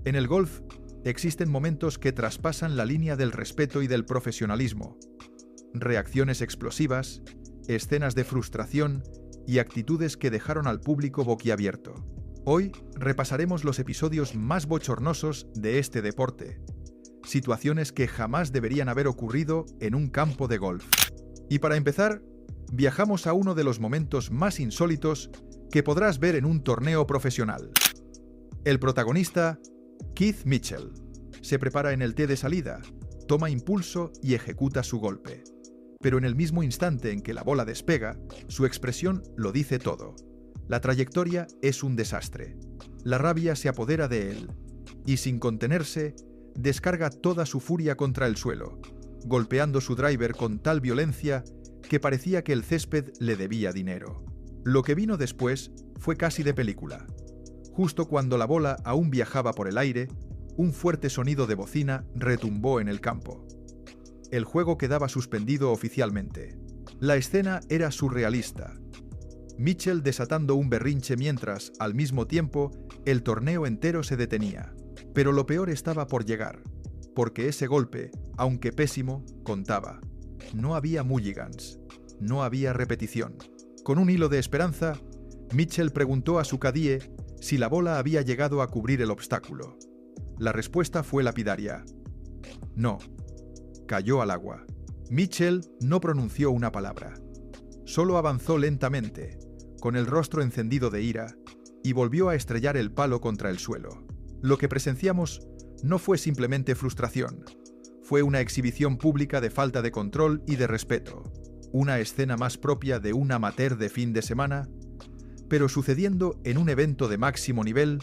En el golf existen momentos que traspasan la línea del respeto y del profesionalismo. Reacciones explosivas, escenas de frustración y actitudes que dejaron al público boquiabierto. Hoy repasaremos los episodios más bochornosos de este deporte, situaciones que jamás deberían haber ocurrido en un campo de golf. Y para empezar, viajamos a uno de los momentos más insólitos que podrás ver en un torneo profesional. El protagonista, Keith Mitchell, se prepara en el tee de salida, toma impulso y ejecuta su golpe. Pero en el mismo instante en que la bola despega, su expresión lo dice todo. La trayectoria es un desastre. La rabia se apodera de él y, sin contenerse, descarga toda su furia contra el suelo, golpeando su driver con tal violencia que parecía que el césped le debía dinero. Lo que vino después fue casi de película. Justo cuando la bola aún viajaba por el aire, un fuerte sonido de bocina retumbó en el campo. El juego quedaba suspendido oficialmente. La escena era surrealista. Mitchell desatando un berrinche mientras, al mismo tiempo, el torneo entero se detenía. Pero lo peor estaba por llegar, porque ese golpe, aunque pésimo, contaba. No había mulligans, no había repetición. Con un hilo de esperanza, Mitchell preguntó a su cadíe si la bola había llegado a cubrir el obstáculo. La respuesta fue lapidaria. No. Cayó al agua. Mitchell no pronunció una palabra. Solo avanzó lentamente, con el rostro encendido de ira, y volvió a estrellar el palo contra el suelo. Lo que presenciamos no fue simplemente frustración. Fue una exhibición pública de falta de control y de respeto. Una escena más propia de un amateur de fin de semana, pero sucediendo en un evento de máximo nivel,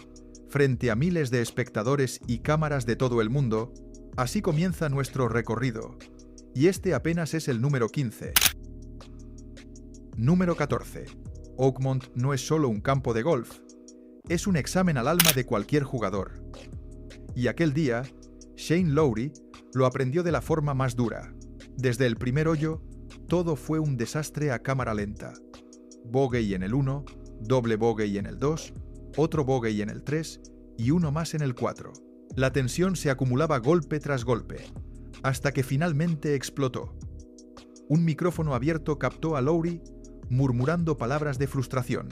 frente a miles de espectadores y cámaras de todo el mundo. Así comienza nuestro recorrido, y este apenas es el número 15. Número 14. Oakmont no es solo un campo de golf, es un examen al alma de cualquier jugador. Y aquel día, Shane Lowry lo aprendió de la forma más dura. Desde el primer hoyo, todo fue un desastre a cámara lenta. Bogey en el 1, doble bogey en el 2, otro bogey en el 3 y uno más en el 4. La tensión se acumulaba golpe tras golpe, hasta que finalmente explotó. Un micrófono abierto captó a Lowry murmurando palabras de frustración,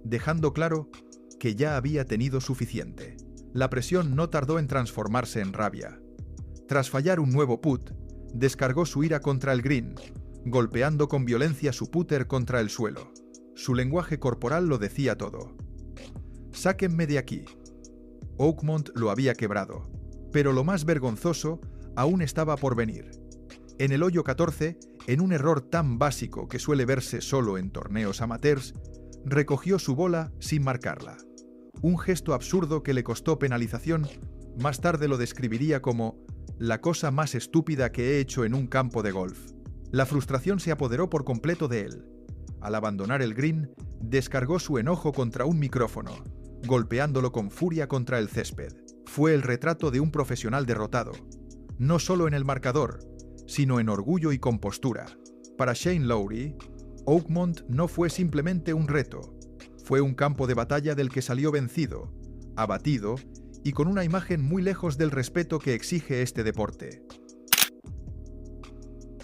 dejando claro que ya había tenido suficiente. La presión no tardó en transformarse en rabia. Tras fallar un nuevo putt, descargó su ira contra el green, golpeando con violencia su putter contra el suelo. Su lenguaje corporal lo decía todo. «Sáquenme de aquí». Oakmont lo había quebrado, pero lo más vergonzoso aún estaba por venir. En el hoyo 14, en un error tan básico que suele verse solo en torneos amateurs, recogió su bola sin marcarla. Un gesto absurdo que le costó penalización. Más tarde lo describiría como la cosa más estúpida que he hecho en un campo de golf. La frustración se apoderó por completo de él. Al abandonar el green, descargó su enojo contra un micrófono, golpeándolo con furia contra el césped. Fue el retrato de un profesional derrotado, no solo en el marcador, sino en orgullo y compostura. Para Shane Lowry, Oakmont no fue simplemente un reto, fue un campo de batalla del que salió vencido, abatido y con una imagen muy lejos del respeto que exige este deporte.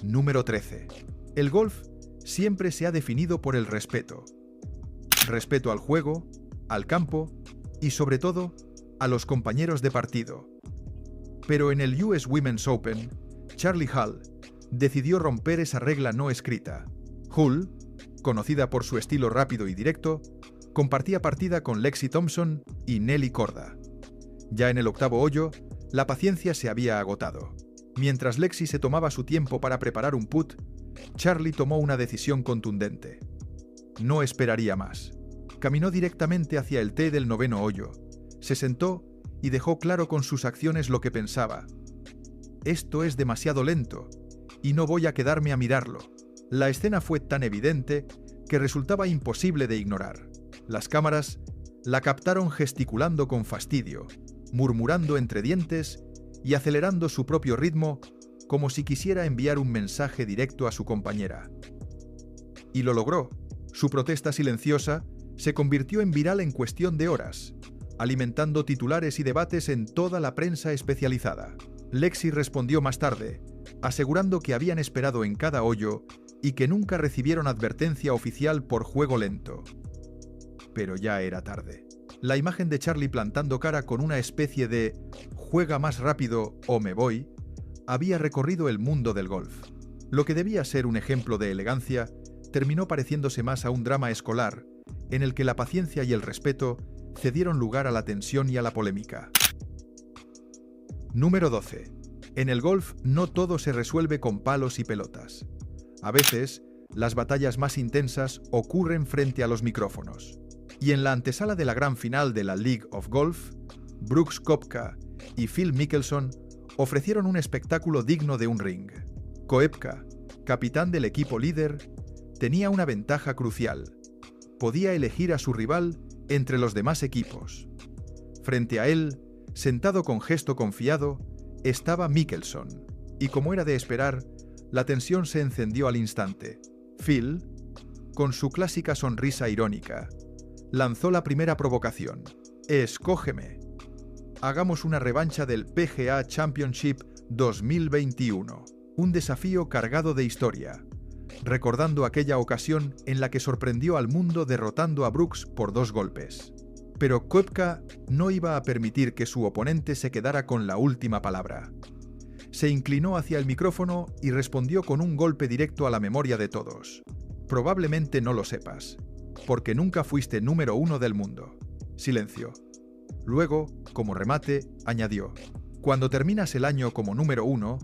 Número 13. El golf siempre se ha definido por el respeto. Respeto al juego, al campo y, sobre todo, a los compañeros de partido. Pero en el US Women's Open, Charley Hull decidió romper esa regla no escrita. Hull, conocida por su estilo rápido y directo, compartía partida con Lexi Thompson y Nelly Korda. Ya en el octavo hoyo, la paciencia se había agotado. Mientras Lexi se tomaba su tiempo para preparar un putt, Charley tomó una decisión contundente. No esperaría más. Caminó directamente hacia el tee del noveno hoyo, se sentó y dejó claro con sus acciones lo que pensaba. Esto es demasiado lento, y no voy a quedarme a mirarlo. La escena fue tan evidente que resultaba imposible de ignorar. Las cámaras la captaron gesticulando con fastidio, murmurando entre dientes y acelerando su propio ritmo como si quisiera enviar un mensaje directo a su compañera. Y lo logró. Su protesta silenciosa se convirtió en viral en cuestión de horas. alimentando titulares y debates en toda la prensa especializada. Lexi respondió más tarde, asegurando que habían esperado en cada hoyo y que nunca recibieron advertencia oficial por juego lento. Pero ya era tarde. La imagen de Charlie plantando cara con una especie de «juega más rápido o me voy» había recorrido el mundo del golf. Lo que debía ser un ejemplo de elegancia terminó pareciéndose más a un drama escolar, en el que la paciencia y el respeto cedieron lugar a la tensión y a la polémica. Número 12. En el golf no todo se resuelve con palos y pelotas. A veces, las batallas más intensas ocurren frente a los micrófonos. Y en la antesala de la gran final de la League of Golf, Brooks Koepka y Phil Mickelson ofrecieron un espectáculo digno de un ring. Koepka, capitán del equipo líder, tenía una ventaja crucial. Podía elegir a su rival entre los demás equipos. Frente a él, sentado con gesto confiado, estaba Mickelson, y como era de esperar, la tensión se encendió al instante. Phil, con su clásica sonrisa irónica, lanzó la primera provocación. «Escógeme. Hagamos una revancha del PGA Championship 2021». Un desafío cargado de historia, recordando aquella ocasión en la que sorprendió al mundo derrotando a Brooks por 2 golpes. Pero Koepka no iba a permitir que su oponente se quedara con la última palabra. Se inclinó hacia el micrófono y respondió con un golpe directo a la memoria de todos. «Probablemente no lo sepas, porque nunca fuiste número 1 del mundo». Silencio. Luego, como remate, añadió: «Cuando terminas el año como número 1,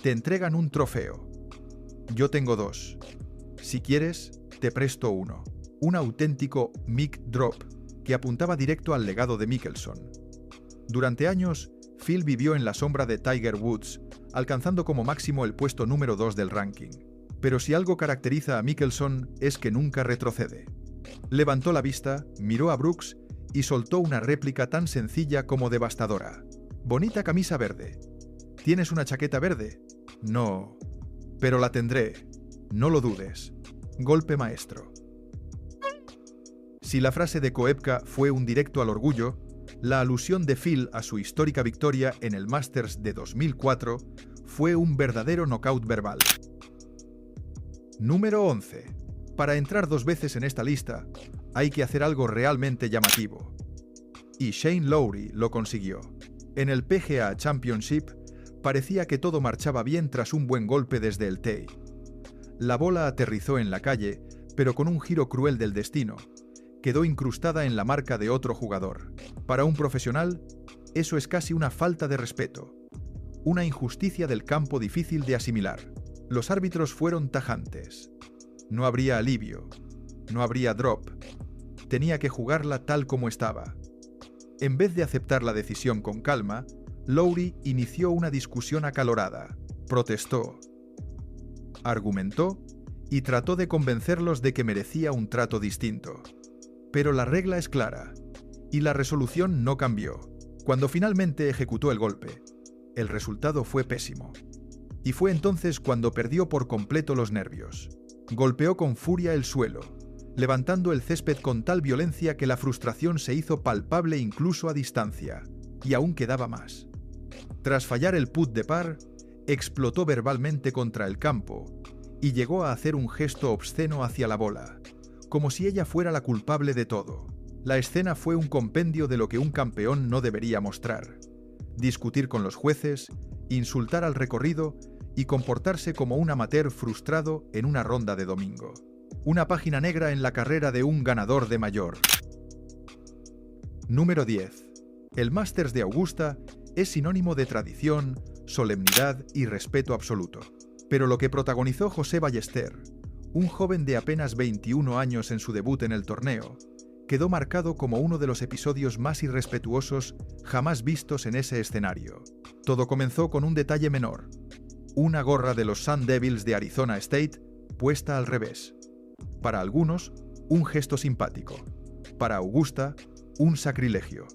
te entregan un trofeo. Yo tengo 2. Si quieres, te presto uno». Un auténtico mic drop que apuntaba directo al legado de Mickelson. Durante años, Phil vivió en la sombra de Tiger Woods, alcanzando como máximo el puesto número 2 del ranking. Pero si algo caracteriza a Mickelson es que nunca retrocede. Levantó la vista, miró a Brooks y soltó una réplica tan sencilla como devastadora. «Bonita camisa verde. ¿Tienes una chaqueta verde?» «No, pero la tendré. No lo dudes». Golpe maestro. Si la frase de Koepka fue un directo al orgullo, la alusión de Phil a su histórica victoria en el Masters de 2004 fue un verdadero knockout verbal. Número 11. Para entrar 2 veces en esta lista, hay que hacer algo realmente llamativo. Y Shane Lowry lo consiguió. En el PGA Championship, parecía que todo marchaba bien tras un buen golpe desde el tee. La bola aterrizó en la calle, pero con un giro cruel del destino, quedó incrustada en la marca de otro jugador. Para un profesional, eso es casi una falta de respeto, una injusticia del campo difícil de asimilar. Los árbitros fueron tajantes. No habría alivio, no habría drop. Tenía que jugarla tal como estaba. En vez de aceptar la decisión con calma, Lowry inició una discusión acalorada. Protestó, argumentó y trató de convencerlos de que merecía un trato distinto. Pero la regla es clara, y la resolución no cambió. Cuando finalmente ejecutó el golpe, el resultado fue pésimo. Y fue entonces cuando perdió por completo los nervios. Golpeó con furia el suelo, levantando el césped con tal violencia que la frustración se hizo palpable incluso a distancia, y aún quedaba más. Tras fallar el putt de par, explotó verbalmente contra el campo y llegó a hacer un gesto obsceno hacia la bola, como si ella fuera la culpable de todo. La escena fue un compendio de lo que un campeón no debería mostrar: discutir con los jueces, insultar al recorrido y comportarse como un amateur frustrado en una ronda de domingo. Una página negra en la carrera de un ganador de mayor. Número 10. El Masters de Augusta es sinónimo de tradición, solemnidad y respeto absoluto. Pero lo que protagonizó José Ballester, un joven de apenas 21 años en su debut en el torneo, quedó marcado como uno de los episodios más irrespetuosos jamás vistos en ese escenario. Todo comenzó con un detalle menor: una gorra de los Sun Devils de Arizona State puesta al revés. Para algunos, un gesto simpático. Para Augusta, un sacrilegio.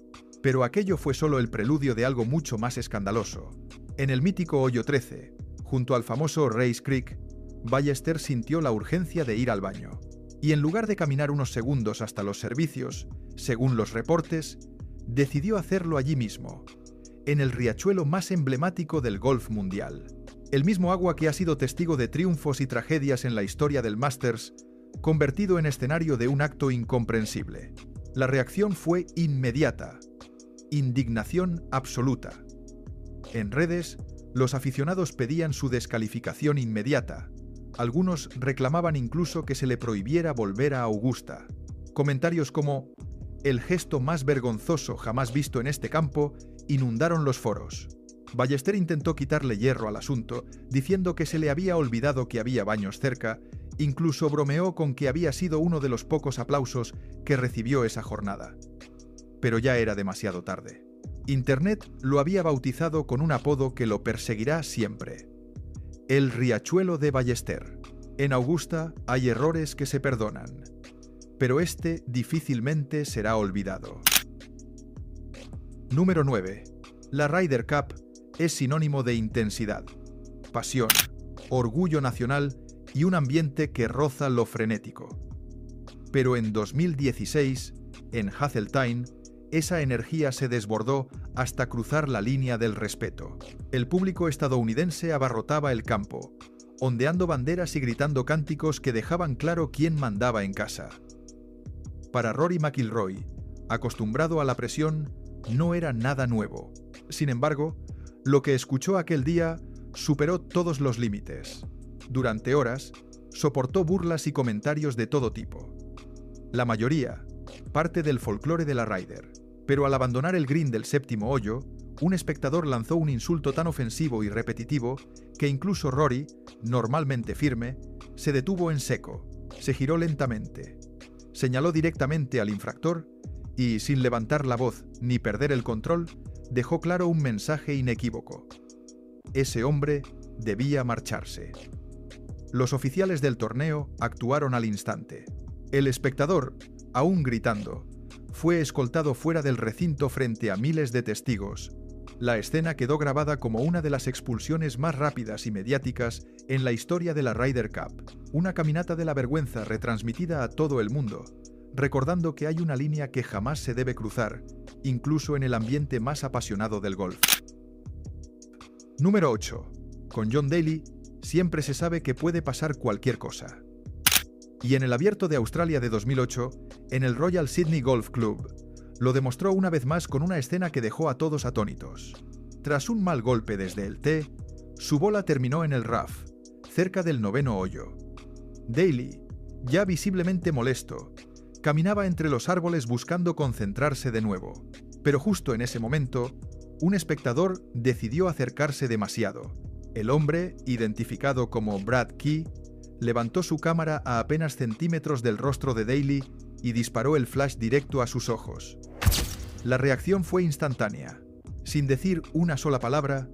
Pero aquello fue solo el preludio de algo mucho más escandaloso. En el mítico hoyo 13, junto al famoso Race Creek, Ballester sintió la urgencia de ir al baño. Y en lugar de caminar unos segundos hasta los servicios, según los reportes, decidió hacerlo allí mismo, en el riachuelo más emblemático del golf mundial. El mismo agua que ha sido testigo de triunfos y tragedias en la historia del Masters, convertido en escenario de un acto incomprensible. La reacción fue inmediata. Indignación absoluta. En redes, los aficionados pedían su descalificación inmediata. Algunos reclamaban incluso que se le prohibiera volver a Augusta. Comentarios como «el gesto más vergonzoso jamás visto en este campo» inundaron los foros. Ballester intentó quitarle hierro al asunto, diciendo que se le había olvidado que había baños cerca, incluso bromeó con que había sido uno de los pocos aplausos que recibió esa jornada. Pero ya era demasiado tarde. Internet lo había bautizado con un apodo que lo perseguirá siempre: el riachuelo de Ballester. En Augusta hay errores que se perdonan, pero este difícilmente será olvidado. Número 9. La Ryder Cup es sinónimo de intensidad, pasión, orgullo nacional y un ambiente que roza lo frenético. Pero en 2016, en Hazeltine, esa energía se desbordó hasta cruzar la línea del respeto. El público estadounidense abarrotaba el campo, ondeando banderas y gritando cánticos que dejaban claro quién mandaba en casa. Para Rory McIlroy, acostumbrado a la presión, no era nada nuevo. Sin embargo, lo que escuchó aquel día superó todos los límites. Durante horas, soportó burlas y comentarios de todo tipo. La mayoría, parte del folclore de la Ryder. Pero al abandonar el green del séptimo hoyo, un espectador lanzó un insulto tan ofensivo y repetitivo que incluso Rory, normalmente firme, se detuvo en seco, se giró lentamente, señaló directamente al infractor y, sin levantar la voz ni perder el control, dejó claro un mensaje inequívoco. Ese hombre debía marcharse. Los oficiales del torneo actuaron al instante. El espectador, aún gritando, fue escoltado fuera del recinto frente a miles de testigos. La escena quedó grabada como una de las expulsiones más rápidas y mediáticas en la historia de la Ryder Cup, una caminata de la vergüenza retransmitida a todo el mundo, recordando que hay una línea que jamás se debe cruzar, incluso en el ambiente más apasionado del golf. Número 8. Con John Daly, siempre se sabe que puede pasar cualquier cosa. Y en el Abierto de Australia de 2008, en el Royal Sydney Golf Club, lo demostró una vez más con una escena que dejó a todos atónitos. Tras un mal golpe desde el tee, su bola terminó en el rough, cerca del noveno hoyo. Daly, ya visiblemente molesto, caminaba entre los árboles buscando concentrarse de nuevo. Pero justo en ese momento, un espectador decidió acercarse demasiado. El hombre, identificado como Brad Key, levantó su cámara a apenas centímetros del rostro de Daly y disparó el flash directo a sus ojos. La reacción fue instantánea. Sin decir una sola palabra,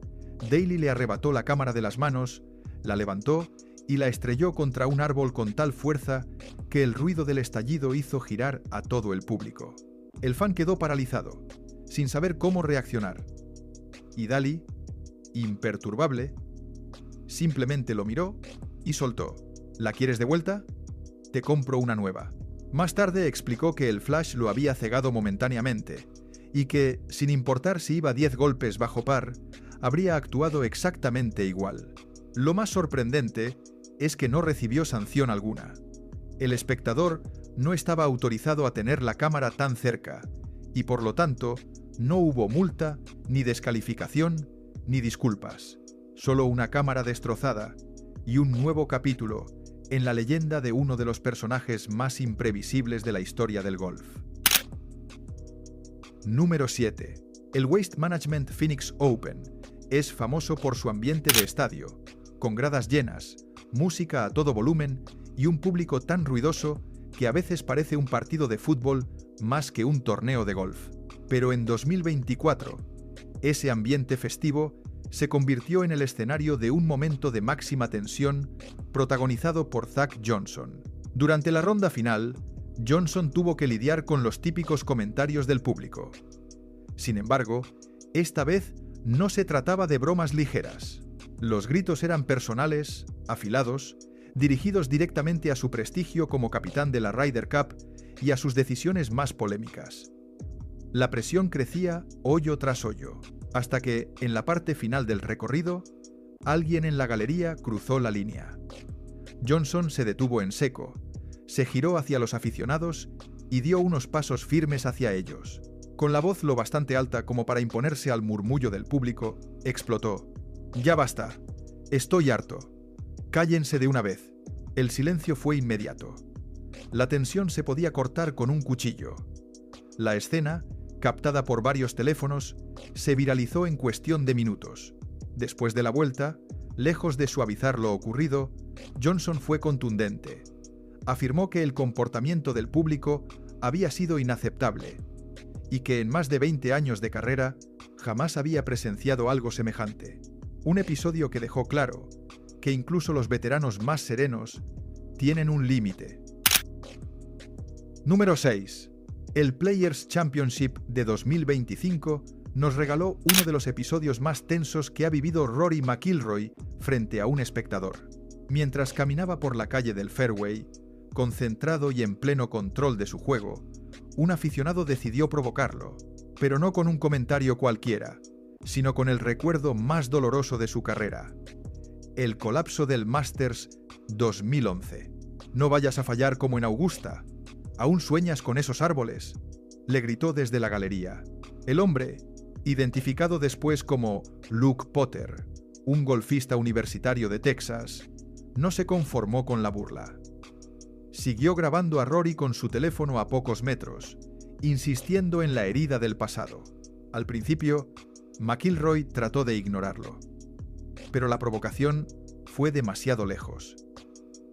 Daly le arrebató la cámara de las manos, la levantó y la estrelló contra un árbol con tal fuerza que el ruido del estallido hizo girar a todo el público. El fan quedó paralizado, sin saber cómo reaccionar. Y Daly, imperturbable, simplemente lo miró y soltó. ¿La quieres de vuelta? Te compro una nueva. Más tarde explicó que el flash lo había cegado momentáneamente y que, sin importar si iba 10 golpes bajo par, habría actuado exactamente igual. Lo más sorprendente es que no recibió sanción alguna. El espectador no estaba autorizado a tener la cámara tan cerca y, por lo tanto, no hubo multa, ni descalificación, ni disculpas. Solo una cámara destrozada y un nuevo capítulo en la leyenda de uno de los personajes más imprevisibles de la historia del golf. Número 7. El Waste Management Phoenix Open es famoso por su ambiente de estadio, con gradas llenas, música a todo volumen y un público tan ruidoso que a veces parece un partido de fútbol más que un torneo de golf. Pero en 2024, ese ambiente festivo se convirtió en el escenario de un momento de máxima tensión protagonizado por Zach Johnson. Durante la ronda final, Johnson tuvo que lidiar con los típicos comentarios del público. Sin embargo, esta vez no se trataba de bromas ligeras. Los gritos eran personales, afilados, dirigidos directamente a su prestigio como capitán de la Ryder Cup y a sus decisiones más polémicas. La presión crecía hoyo tras hoyo, hasta que, en la parte final del recorrido, alguien en la galería cruzó la línea. Johnson se detuvo en seco, se giró hacia los aficionados y dio unos pasos firmes hacia ellos. Con la voz lo bastante alta como para imponerse al murmullo del público, explotó: «Ya basta. Estoy harto. Cállense de una vez». El silencio fue inmediato. La tensión se podía cortar con un cuchillo. La escena, captada por varios teléfonos, se viralizó en cuestión de minutos. Después de la vuelta, lejos de suavizar lo ocurrido, Johnson fue contundente. Afirmó que el comportamiento del público había sido inaceptable y que en más de 20 años de carrera jamás había presenciado algo semejante. Un episodio que dejó claro que incluso los veteranos más serenos tienen un límite. Número 6. El Players' Championship de 2025 nos regaló uno de los episodios más tensos que ha vivido Rory McIlroy frente a un espectador. Mientras caminaba por la calle del fairway, concentrado y en pleno control de su juego, un aficionado decidió provocarlo, pero no con un comentario cualquiera, sino con el recuerdo más doloroso de su carrera: el colapso del Masters 2011. «No vayas a fallar como en Augusta. ¿Aún sueñas con esos árboles?», le gritó desde la galería. El hombre, identificado después como Luke Potter, un golfista universitario de Texas, no se conformó con la burla. Siguió grabando a Rory con su teléfono a pocos metros, insistiendo en la herida del pasado. Al principio, McIlroy trató de ignorarlo, pero la provocación fue demasiado lejos.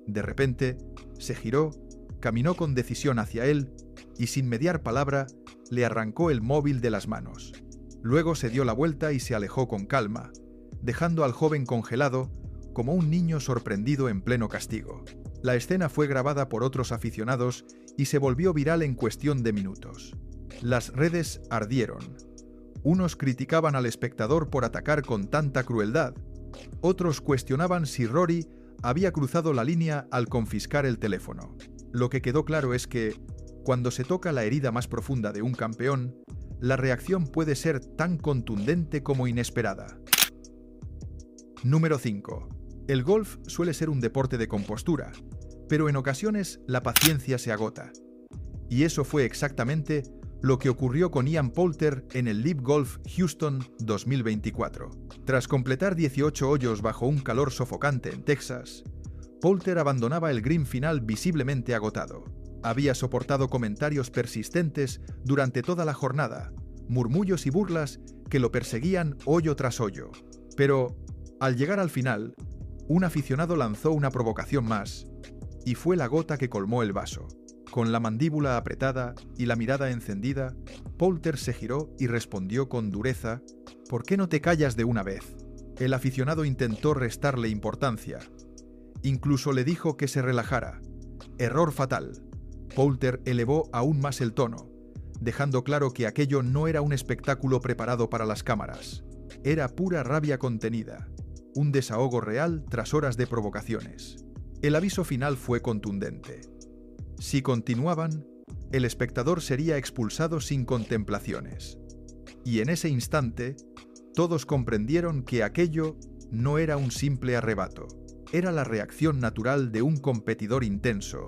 De repente, se giró, caminó con decisión hacia él y, sin mediar palabra, le arrancó el móvil de las manos. Luego se dio la vuelta y se alejó con calma, dejando al joven congelado como un niño sorprendido en pleno castigo. La escena fue grabada por otros aficionados y se volvió viral en cuestión de minutos. Las redes ardieron. Unos criticaban al espectador por atacar con tanta crueldad. Otros cuestionaban si Rory había cruzado la línea al confiscar el teléfono. Lo que quedó claro es que, cuando se toca la herida más profunda de un campeón, la reacción puede ser tan contundente como inesperada. Número 5. El golf suele ser un deporte de compostura, pero en ocasiones la paciencia se agota. Y eso fue exactamente lo que ocurrió con Ian Poulter en el LIV Golf Houston 2024. Tras completar 18 hoyos bajo un calor sofocante en Texas, Poulter abandonaba el green final visiblemente agotado. Había soportado comentarios persistentes durante toda la jornada, murmullos y burlas que lo perseguían hoyo tras hoyo. Pero, al llegar al final, un aficionado lanzó una provocación más, y fue la gota que colmó el vaso. Con la mandíbula apretada y la mirada encendida, Poulter se giró y respondió con dureza: «¿Por qué no te callas de una vez?». El aficionado intentó restarle importancia. Incluso le dijo que se relajara. Error fatal. Poulter elevó aún más el tono, dejando claro que aquello no era un espectáculo preparado para las cámaras. Era pura rabia contenida, un desahogo real tras horas de provocaciones. El aviso final fue contundente. Si continuaban, el espectador sería expulsado sin contemplaciones. Y en ese instante, todos comprendieron que aquello no era un simple arrebato. Era la reacción natural de un competidor intenso,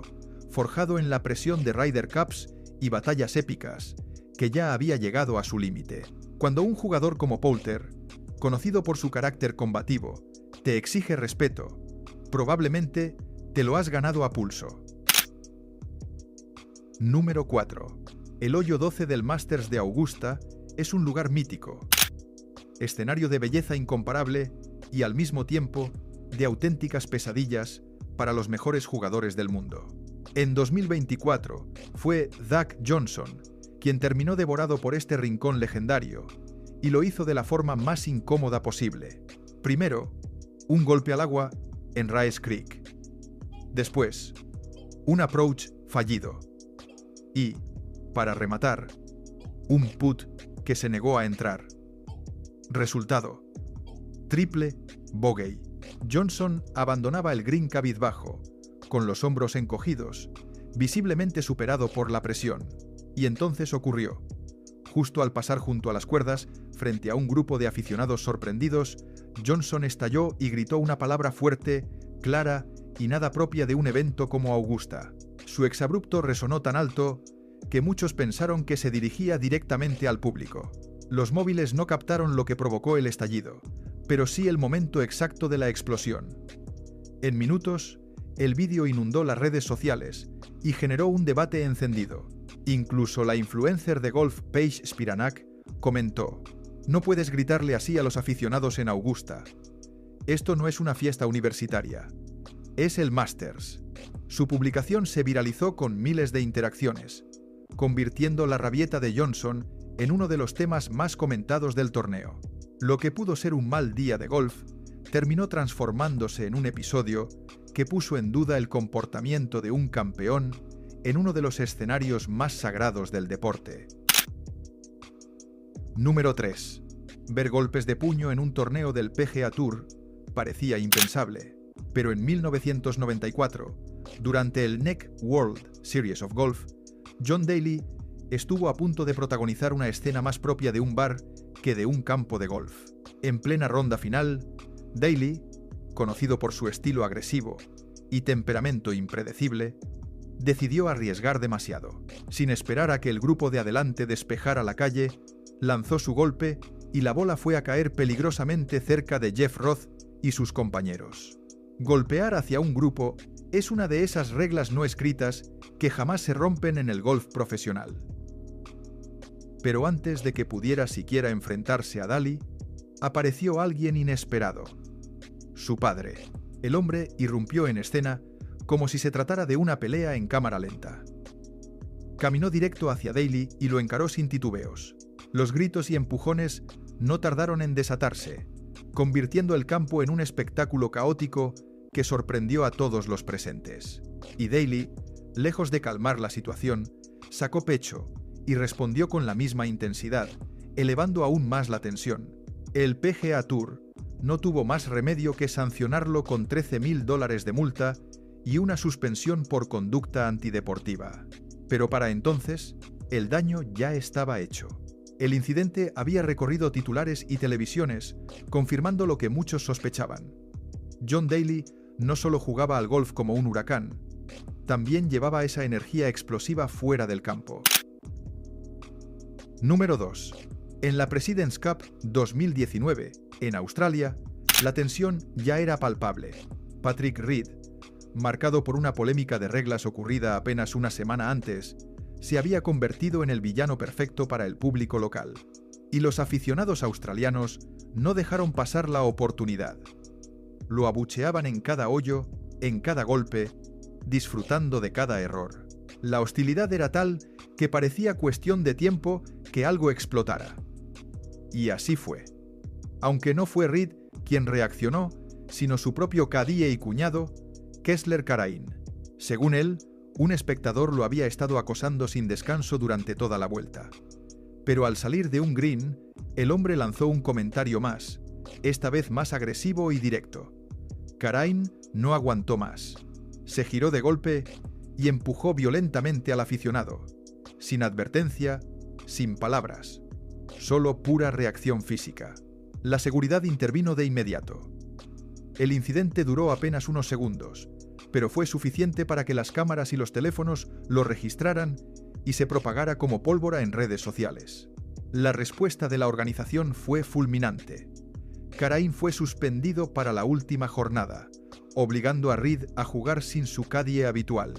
forjado en la presión de Ryder Cups y batallas épicas, que ya había llegado a su límite. Cuando un jugador como Poulter, conocido por su carácter combativo, te exige respeto, probablemente te lo has ganado a pulso. Número 4. El hoyo 12 del Masters de Augusta es un lugar mítico, escenario de belleza incomparable y al mismo tiempo de auténticas pesadillas para los mejores jugadores del mundo. En 2024 fue Zach Johnson quien terminó devorado por este rincón legendario, y lo hizo de la forma más incómoda posible. Primero, un golpe al agua en Rae's Creek. Después, un approach fallido. Y, para rematar, un putt que se negó a entrar. Resultado: triple bogey. Johnson abandonaba el green cabizbajo, con los hombros encogidos, visiblemente superado por la presión. Y entonces ocurrió. Justo al pasar junto a las cuerdas, frente a un grupo de aficionados sorprendidos, Johnson estalló y gritó una palabra fuerte, clara y nada propia de un evento como Augusta. Su exabrupto resonó tan alto que muchos pensaron que se dirigía directamente al público. Los móviles no captaron lo que provocó el estallido, pero sí el momento exacto de la explosión. En minutos, el vídeo inundó las redes sociales y generó un debate encendido. Incluso la influencer de golf Paige Spiranak comentó: «No puedes gritarle así a los aficionados en Augusta. Esto no es una fiesta universitaria. Es el Masters». Su publicación se viralizó con miles de interacciones, convirtiendo la rabieta de Johnson en uno de los temas más comentados del torneo. Lo que pudo ser un mal día de golf terminó transformándose en un episodio que puso en duda el comportamiento de un campeón en uno de los escenarios más sagrados del deporte. Número 3. Ver golpes de puño en un torneo del PGA Tour parecía impensable, pero en 1994, durante el NEC World Series of Golf, John Daly estuvo a punto de protagonizar una escena más propia de un bar que de un campo de golf. En plena ronda final, Daly, conocido por su estilo agresivo y temperamento impredecible, decidió arriesgar demasiado. Sin esperar a que el grupo de adelante despejara la calle, lanzó su golpe y la bola fue a caer peligrosamente cerca de Jeff Roth y sus compañeros. Golpear hacia un grupo es una de esas reglas no escritas que jamás se rompen en el golf profesional. Pero antes de que pudiera siquiera enfrentarse a Daly, apareció alguien inesperado: su padre. El hombre irrumpió en escena como si se tratara de una pelea en cámara lenta. Caminó directo hacia Daly y lo encaró sin titubeos. Los gritos y empujones no tardaron en desatarse, convirtiendo el campo en un espectáculo caótico que sorprendió a todos los presentes. Y Daly, lejos de calmar la situación, sacó pecho y respondió con la misma intensidad, elevando aún más la tensión. El PGA Tour no tuvo más remedio que sancionarlo con $13.000 de multa y una suspensión por conducta antideportiva. Pero para entonces, el daño ya estaba hecho. El incidente había recorrido titulares y televisiones, confirmando lo que muchos sospechaban. John Daly no solo jugaba al golf como un huracán, también llevaba esa energía explosiva fuera del campo. Número 2. En la President's Cup 2019, en Australia, la tensión ya era palpable. Patrick Reed, marcado por una polémica de reglas ocurrida apenas una semana antes, se había convertido en el villano perfecto para el público local. Y los aficionados australianos no dejaron pasar la oportunidad. Lo abucheaban en cada hoyo, en cada golpe, disfrutando de cada error. La hostilidad era tal que parecía cuestión de tiempo que algo explotara. Y así fue. Aunque no fue Reed quien reaccionó, sino su propio cadí y cuñado, Kessler Karain. Según él, un espectador lo había estado acosando sin descanso durante toda la vuelta. Pero al salir de un green, el hombre lanzó un comentario más, esta vez más agresivo y directo. Karain no aguantó más. Se giró de golpe y empujó violentamente al aficionado, sin advertencia, sin palabras, solo pura reacción física. La seguridad intervino de inmediato. El incidente duró apenas unos segundos, pero fue suficiente para que las cámaras y los teléfonos lo registraran y se propagara como pólvora en redes sociales. La respuesta de la organización fue fulminante. Karain fue suspendido para la última jornada, obligando a Reed a jugar sin su caddy habitual.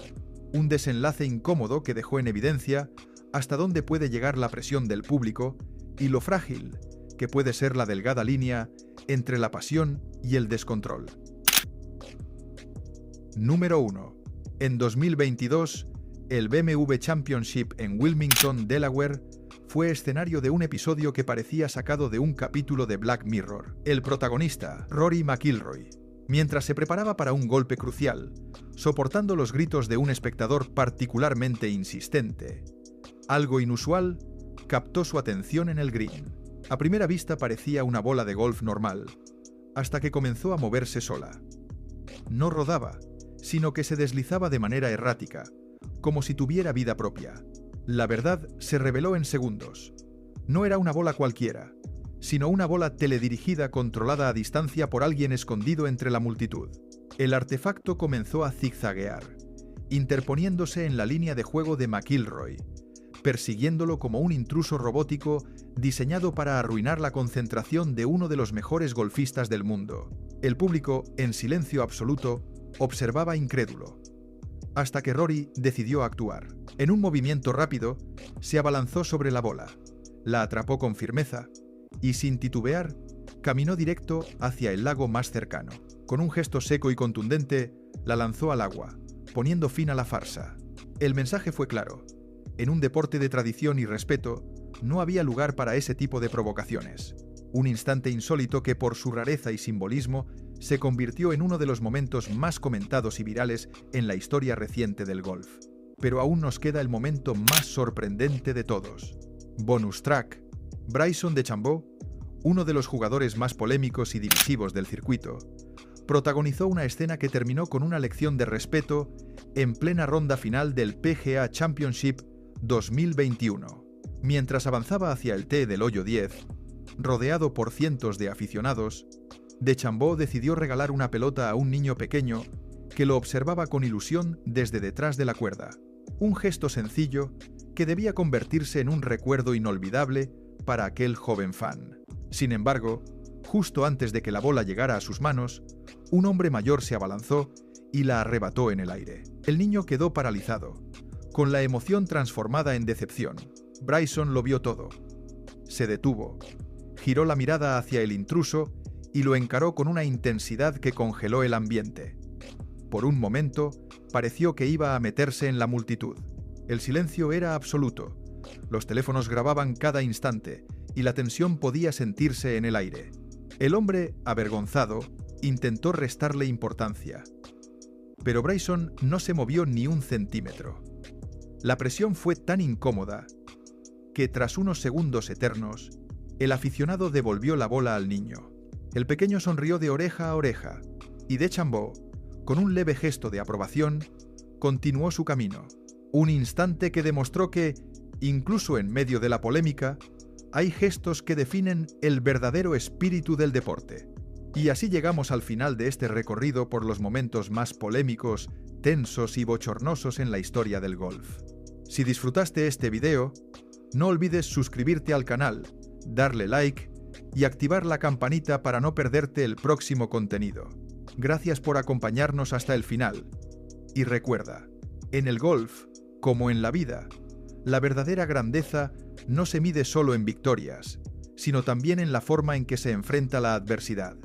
Un desenlace incómodo que dejó en evidencia hasta dónde puede llegar la presión del público y lo frágil que puede ser la delgada línea entre la pasión y el descontrol. Número 1. En 2022, el BMW Championship en Wilmington, Delaware, fue escenario de un episodio que parecía sacado de un capítulo de Black Mirror. El protagonista, Rory McIlroy, mientras se preparaba para un golpe crucial, soportando los gritos de un espectador particularmente insistente, algo inusual captó su atención en el green. A primera vista parecía una bola de golf normal, hasta que comenzó a moverse sola. No rodaba, sino que se deslizaba de manera errática, como si tuviera vida propia. La verdad se reveló en segundos. No era una bola cualquiera, sino una bola teledirigida controlada a distancia por alguien escondido entre la multitud. El artefacto comenzó a zigzaguear, interponiéndose en la línea de juego de McIlroy, persiguiéndolo como un intruso robótico diseñado para arruinar la concentración de uno de los mejores golfistas del mundo. El público, en silencio absoluto, observaba incrédulo, hasta que Rory decidió actuar. En un movimiento rápido, se abalanzó sobre la bola, la atrapó con firmeza y, sin titubear, caminó directo hacia el lago más cercano. Con un gesto seco y contundente, la lanzó al agua, poniendo fin a la farsa. El mensaje fue claro. En un deporte de tradición y respeto, no había lugar para ese tipo de provocaciones. Un instante insólito que, por su rareza y simbolismo, se convirtió en uno de los momentos más comentados y virales en la historia reciente del golf. Pero aún nos queda el momento más sorprendente de todos. Bonus track. Bryson DeChambeau, uno de los jugadores más polémicos y divisivos del circuito, protagonizó una escena que terminó con una lección de respeto en plena ronda final del PGA Championship 2021. Mientras avanzaba hacia el tee del hoyo 10, rodeado por cientos de aficionados, DeChambeau decidió regalar una pelota a un niño pequeño que lo observaba con ilusión desde detrás de la cuerda. Un gesto sencillo que debía convertirse en un recuerdo inolvidable para aquel joven fan. Sin embargo, justo antes de que la bola llegara a sus manos, un hombre mayor se abalanzó y la arrebató en el aire. El niño quedó paralizado, con la emoción transformada en decepción. Bryson lo vio todo. Se detuvo, giró la mirada hacia el intruso y lo encaró con una intensidad que congeló el ambiente. Por un momento, pareció que iba a meterse en la multitud. El silencio era absoluto. Los teléfonos grababan cada instante y la tensión podía sentirse en el aire. El hombre, avergonzado, intentó restarle importancia. Pero Bryson no se movió ni un centímetro. La presión fue tan incómoda que, tras unos segundos eternos, el aficionado devolvió la bola al niño. El pequeño sonrió de oreja a oreja y DeChambeau, con un leve gesto de aprobación, continuó su camino. Un instante que demostró que, incluso en medio de la polémica, hay gestos que definen el verdadero espíritu del deporte. Y así llegamos al final de este recorrido por los momentos más polémicos, tensos y bochornosos en la historia del golf. Si disfrutaste este video, no olvides suscribirte al canal, darle like y activar la campanita para no perderte el próximo contenido. Gracias por acompañarnos hasta el final. Y recuerda, en el golf, como en la vida, la verdadera grandeza no se mide solo en victorias, sino también en la forma en que se enfrenta la adversidad.